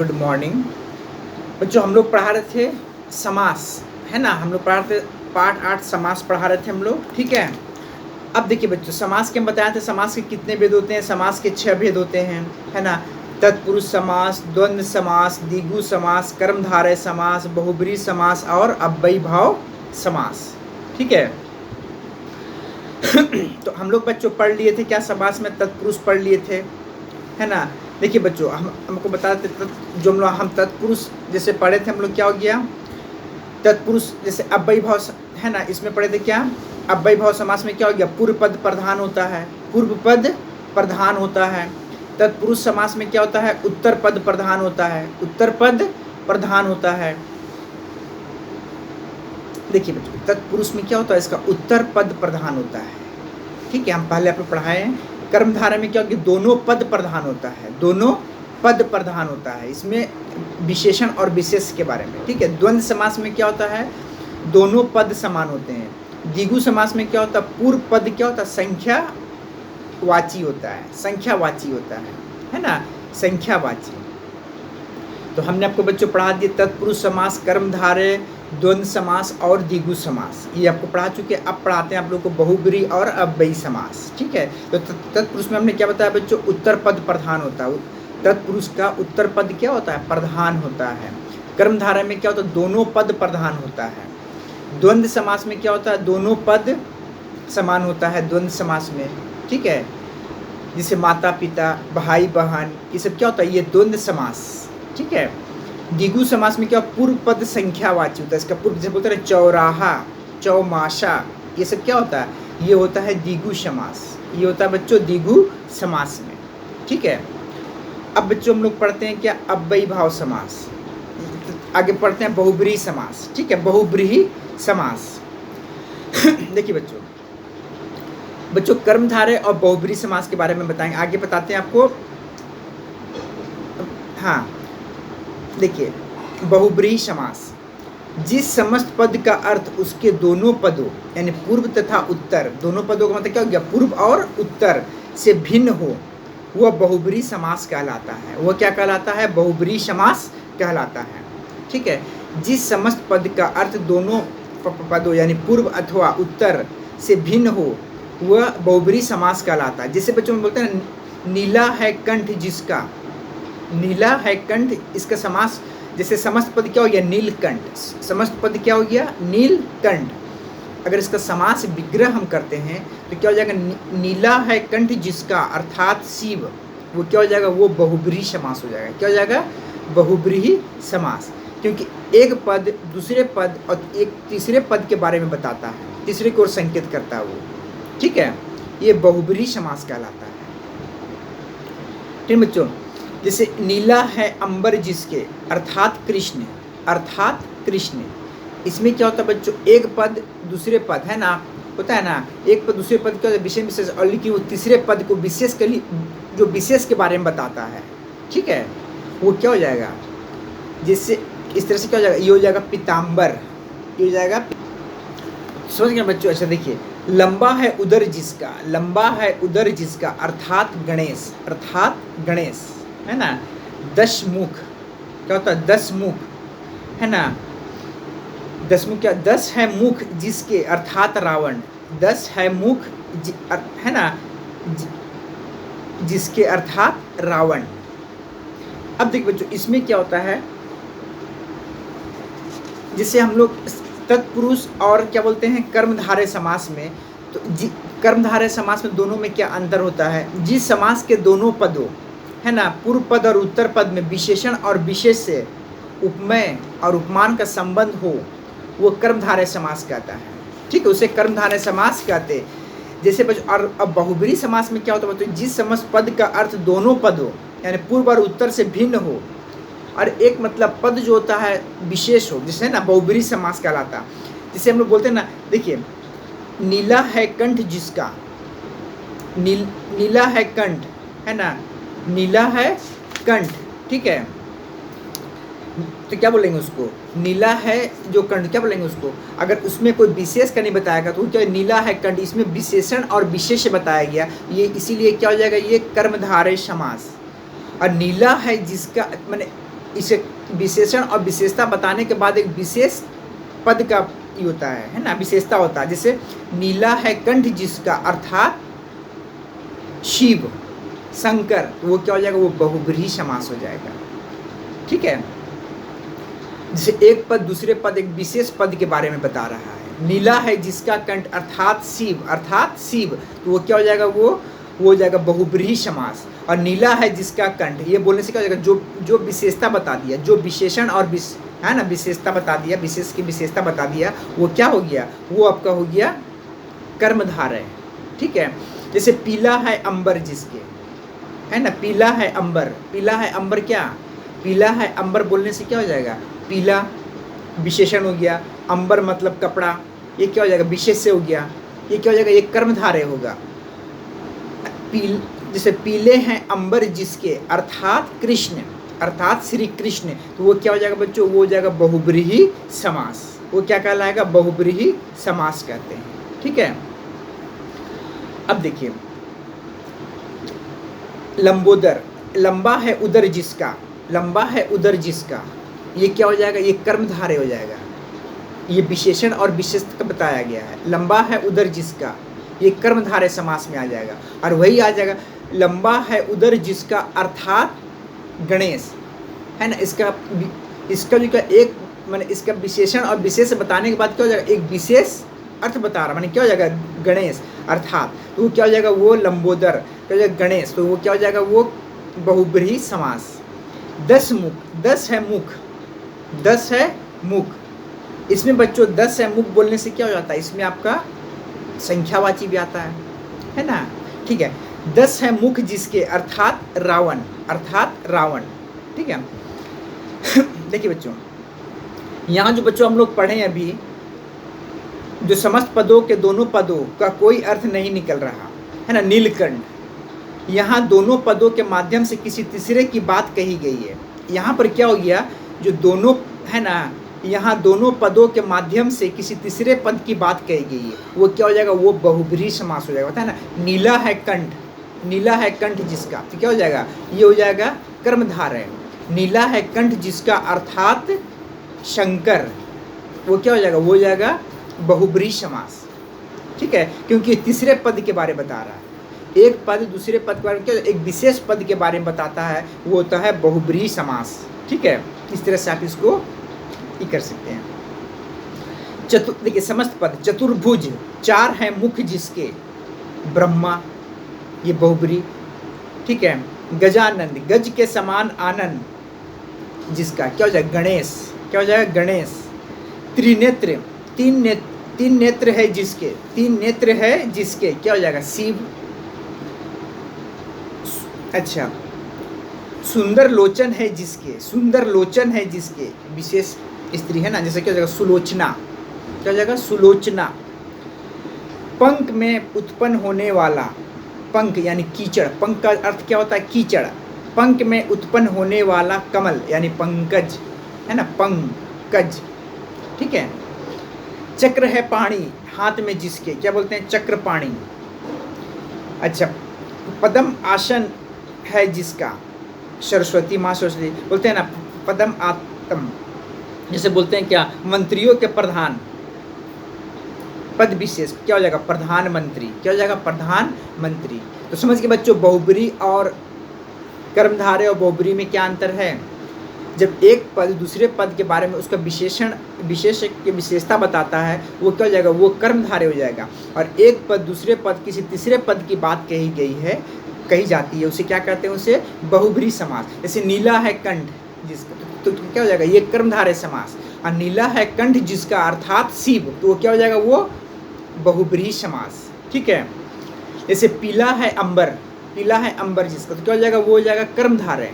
Good morning बच्चों। हम लोग पढ़ा रहे थे समास, है ना। हम लोग पढ़ा रहे थे पाठ 8 समास पढ़ा रहे थे हम लोग, ठीक है। अब देखिए बच्चों, समास के हम बताए थे समास के कितने भेद होते हैं। समास के 6 भेद होते हैं, है ना। तत्पुरुष समास, द्वंद्व समास, द्विगु समास, कर्मधारय समास, बहुब्रीहि समास और अव्ययीभाव समास, ठीक है। तो हम लोग बच्चों पढ़ लिए थे क्या समास में, तत्पुरुष पढ़ लिए थे, है ना। देखिए बच्चों, हमको बता देते जो हम तत्पुरुष जैसे पढ़े थे हम लोग, क्या हो गया तत्पुरुष जैसे अव्ययीभाव, है ना। इसमें पढ़े थे क्या, अव्ययीभाव समास में क्या हो गया, पूर्व पद प्रधान होता है, पूर्व पद प्रधान होता है। तत्पुरुष समास में क्या होता है, उत्तर पद प्रधान होता है, उत्तर पद प्रधान होता है। देखिए बच्चों, तत्पुरुष में क्या होता है, इसका उत्तर पद प्रधान होता है, ठीक है। हम पहले आपको पढ़ाए हैं। कर्मधारय में क्या होगा, दोनों पद प्रधान होता है, दोनों पद प्रधान होता है। इसमें विशेषण और विशेष के बारे में, ठीक है। द्वंद्व समास में क्या होता है, दोनों पद समान होते हैं। द्विगु समास में क्या होता है, पूर्व पद क्या होता है, संख्यावाची होता है, संख्यावाची होता है ना, संख्यावाची। तो हमने आपको बच्चों पढ़ा दिए तत्पुरुष समास, कर्मधारय, द्वंद्व समास और द्विगु समास, ये आपको पढ़ा चुके हैं। अब पढ़ाते हैं आप लोग को बहुब्रीहि और अव्ययी समास, ठीक है। तो तत्पुरुष में हमने क्या बताया बच्चों, उत्तर पद प्रधान होता है, तत्पुरुष का उत्तर पद क्या होता है, प्रधान होता है। कर्मधारय में क्या होता है, दोनों पद प्रधान होता है। द्वंद्व समास में क्या होता है, दोनों पद समान होता है द्वंद्व समास में, ठीक है। जैसे माता पिता, भाई बहन, ये सब क्या होता है, ये द्वंद्व समास, ठीक है। द्विगु समास में क्या, पूर्व पद संख्यावाची होता है। इसका पूर्व जैसे बोलते हैं चौराहा, चौमाशा, ये सब क्या होता है, ये होता है द्विगु समास, ये होता है बच्चों द्विगु समास में, ठीक है। अब बच्चों हम लोग पढ़ते हैं क्या, अव्ययीभाव समास। आगे पढ़ते हैं बहुब्रीहि समास, ठीक है, बहुब्रीहि समास। देखिए बच्चों कर्मधारय और बहुब्रीहि समास के बारे में बताएंगे, आगे बताते हैं आपको। हाँ देखिए, बहुब्रीहि समास, जिस समस्त पद का अर्थ उसके दोनों पदों यानी पूर्व तथा उत्तर, दोनों पदों का मतलब क्या हो गया, पूर्व और उत्तर से भिन्न हो, वह बहुब्रीहि समास कहलाता है। वह क्या कहलाता है, बहुब्रीहि समास कहलाता है, ठीक है। जिस समस्त पद का अर्थ दोनों पदों यानी पूर्व अथवा उत्तर से भिन्न हो, वह बहुब्रीहि समास कहलाता है। जैसे बच्चों में बोलते हैं नीला है कंठ जिसका, नीला है कंठ, इसका समास जैसे समस्त पद क्या हो गया, नीलकंठ, समस्त पद क्या हो गया, नीलकंठ। अगर इसका समास विग्रह हम करते हैं तो क्या हो जाएगा, नीला है कंठ जिसका अर्थात शिव, वो क्या हो जाएगा, वो बहुब्रीहि समास हो जाएगा। क्या हो जाएगा, बहुब्रीहि समास, क्योंकि एक पद दूसरे पद और एक तीसरे पद के बारे में बताता है, तीसरे की ओर संकेत करता है वो, ठीक है। ये बहुब्रीहि समास कहलाता है, ठीक बच्चों। जैसे नीला है अंबर जिसके अर्थात कृष्ण, अर्थात कृष्ण, इसमें क्या होता है बच्चों, एक पद दूसरे पद, है ना, होता है ना, एक पद दूसरे पद क्या होता है, विशेष विशेष, और लेकिन वो तीसरे पद को विशेष के लिए जो विशेष के बारे में बताता है, ठीक है, वो क्या हो जाएगा, जिससे इस तरह से क्या हो जाएगा, ये हो जाएगा पीताम्बर, ये हो जाएगा, समझ गए बच्चों। अच्छा देखिए, लंबा है उदर जिसका, लंबा है उदर जिसका अर्थात गणेश, अर्थात गणेश, है ना। 10 मुख, क्या होता है, 10 मुख, है ना, 10 मुख क्या, 10 है मुख जिसके अर्थात रावण, 10 है मुख है ना, जिसके अर्थात रावण। अब देखिए बच्चों, इसमें क्या होता है, जिसे हम लोग तत्पुरुष और क्या बोलते हैं कर्मधारय समास में, तो कर्मधारय समास में दोनों में क्या अंतर होता है, जिस समास के दोनों पदों, है ना, पूर्व पद और उत्तर पद में विशेषण और विशेष से उपमेय और उपमान का संबंध हो, वो कर्मधारय समास कहता है, ठीक है, उसे कर्मधारय समास कहते हैं। जैसे बच्चों, और अब बहुब्रीहि समास में क्या होता है, तो जिस समस्त पद का अर्थ दोनों पदों यानी पूर्व और उत्तर से भिन्न हो, और एक मतलब पद जो होता है विशेष हो, जिसे ना बहुब्रीहि समास कहलाता। जिसे हम लोग बोलते हैं ना, देखिए नीला है कंठ जिसका, नीला है कंठ, है ना, नीला है कंठ, ठीक है, तो क्या बोलेंगे उसको, नीला है जो कंठ, क्या बोलेंगे उसको, अगर उसमें कोई विशेष का नहीं बताएगा तो क्या, नीला है कंठ, इसमें विशेषण और विशेष बताया गया, ये इसीलिए क्या हो जाएगा, ये कर्मधारय समास। और नीला है जिसका, माने इसे विशेषण और विशेषता बताने के बाद एक विशेष पद का ये होता है ना, विशेषता होता है। जैसे नीला है कंठ जिसका, अर्थात शिव शंकर, तो वो क्या हो जाएगा, वो बहुब्रीहि समास हो जाएगा। ठीक है, जैसे एक पद दूसरे पद एक विशेष पद के बारे में बता रहा है। नीला है जिसका कंठ अर्थात शिव, तो वो क्या हो जाएगा, वो हो जाएगा बहुब्रीहि समास। और नीला है जिसका कंठ, ये बोलने से क्या हो जाएगा, जो विशेषता बता दिया, जो विशेषण और है ना विशेषता बता दिया, विशेष की विशेषता बता दिया, वो क्या हो गया, वो आपका हो गया कर्मधारय। ठीक है, जैसे पीला है अंबर जिसके, है ना, पीला है अंबर क्या, पीला है अंबर बोलने से क्या हो जाएगा, पीला विशेषण हो गया, अंबर मतलब कपड़ा, ये क्या हो जाएगा, विशेष से हो गया, ये क्या हो जाएगा, ये कर्मधारय होगा। जैसे पीले हैं अंबर जिसके, अर्थात कृष्ण, अर्थात श्री कृष्ण, तो वो क्या हो जाएगा बच्चों, वो हो जाएगा बहुब्रीहि समास। वो क्या कहलाएगा, बहुब्रीहि समास कहते हैं। ठीक है, अब देखिए लंबोदर, लंबा है उदर जिसका, लंबा है उदर जिसका, ये क्या हो जाएगा, ये कर्मधारय हो जाएगा। ये विशेषण और विशेषता बताया गया है। लंबा है उदर जिसका, ये कर्मधारय समास में आ जाएगा। और वही आ जाएगा लंबा है उदर जिसका, अर्थात गणेश, है ना। इसका जो क्या एक माने इसका विशेषण और विशेष बताने के बाद क्या हो जाएगा, एक विशेष अर्थ बता रहा, माने क्या हो जाएगा, गणेश अर्थात, तो वो क्या हो जाएगा, वो लंबोदर, क्या हो जाएगा गणेश, तो वो क्या हो जाएगा, वो बहुब्रीहि समास। 10 मुख, 10 है मुख, 10 है मुख, इसमें बच्चों 10 है मुख बोलने से क्या हो जाता है, इसमें आपका संख्यावाची भी आता है ना। ठीक है, 10 है मुख जिसके, अर्थात रावण, ठीक है। देखिए बच्चों, यहाँ जो बच्चों हम लोग पढ़े अभी, जो समस्त पदों के दोनों पदों का कोई अर्थ नहीं निकल रहा है ना, नीलकंठ, यहाँ दोनों पदों के माध्यम से किसी तीसरे की बात कही गई है। यहाँ पर क्या हो गया, जो दोनों है ना, यहाँ दोनों पदों के माध्यम से किसी तीसरे पद की बात कही गई है, वो क्या हो जाएगा, वो बहुब्रीहि समास हो जाएगा। होता है ना, नीला है कंठ, नीला है कंठ जिसका, तो क्या हो जाएगा, ये हो जाएगा कर्मधारय। नीला है कंठ जिसका, अर्थात शंकर, वो क्या हो जाएगा, वो हो जाएगा बहुब्रीहि समास। ठीक है, क्योंकि तीसरे पद के बारे में बता रहा है। एक पद दूसरे पद के बारे में क्या, एक विशेष पद के बारे में बताता है, वो होता है बहुब्रीहि समास। ठीक है, इस तरह से आप इसको ही कर सकते हैं। देखिए समस्त पद, चतुर्भुज, 4 है मुख जिसके, ब्रह्मा, ये बहुब्रीहि। ठीक है, गजानंद, गज के समान आनंद जिसका, क्या हो जाएगा, गणेश, क्या हो जाएगा, गणेश। त्रिनेत्र, तीन नेत्र है जिसके, 3 नेत्र है जिसके, क्या हो जाएगा, शिव। अच्छा, सुंदर लोचन है जिसके, सुंदर लोचन है जिसके, विशेष स्त्री है ना, जैसे क्या हो जाएगा, सुलोचना, क्या हो जाएगा, सुलोचना। पंख में उत्पन्न होने वाला, पंख यानी कीचड़, पंख का अर्थ क्या होता है, कीचड़। पंख में उत्पन्न होने वाला कमल यानी पंकज, है ना, पंकज। ठीक है, चक्र है पाणी हाथ में जिसके, क्या बोलते हैं, चक्रपाणी। अच्छा, पद्म आसन है जिसका, सरस्वती माँ सरस्वती, बोलते हैं ना पद्म आत्म, जैसे बोलते हैं क्या, मंत्रियों के प्रधान, पद विशेष, क्या हो जाएगा, प्रधानमंत्री, क्या हो जाएगा, प्रधानमंत्री। तो समझ के बच्चों, बहुब्रीहि और कर्मधारय और बहुब्रीहि में क्या अंतर है। जब एक पद दूसरे पद के बारे में उसका विशेषण विशेष की विशेषता बताता है, वो क्या हो जाएगा, वो कर्मधारय हो जाएगा। और एक पद दूसरे पद किसी तीसरे पद की बात कही गई है, कही जाती है, उसे क्या कहते हैं, उसे बहुब्रीहि समास। जैसे नीला है कंठ जिसका, तो क्या हो जाएगा, ये कर्मधारय समास। और नीला है कंठ जिसका, अर्थात शिव, तो वो क्या हो जाएगा, वो बहुब्रीहि समास। ठीक है, जैसे पीला है अंबर, पीला है अंबर जिसका, तो क्या हो जाएगा, वो हो जाएगा कर्मधारय।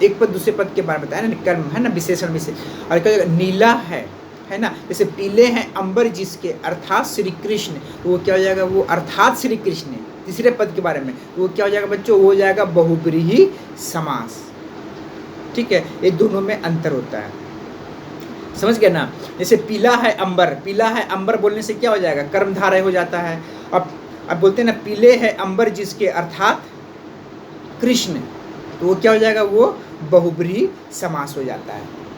एक पद दूसरे पद के बारे में बताया ना, कर्म है ना, विशेषण विशेष। और क्या हो जाएगा, नीला है ना, जैसे पीले हैं अंबर जिसके, अर्थात श्री कृष्ण, तो वो क्या हो जाएगा, वो अर्थात श्री कृष्ण, तीसरे पद के बारे में, वो क्या हो जाएगा बच्चों, वो हो जाएगा बहुब्रीहि समास। ठीक है, ये दोनों में अंतर होता है, समझ गए ना। जैसे पीला है अंबर, पीला है अंबर बोलने से क्या हो जाएगा, कर्मधारय हो जाता है। अब बोलते हैं ना, पीले है अंबर जिसके, अर्थात कृष्ण, तो वो क्या हो जाएगा, वो बहुब्रीहि समास हो जाता है।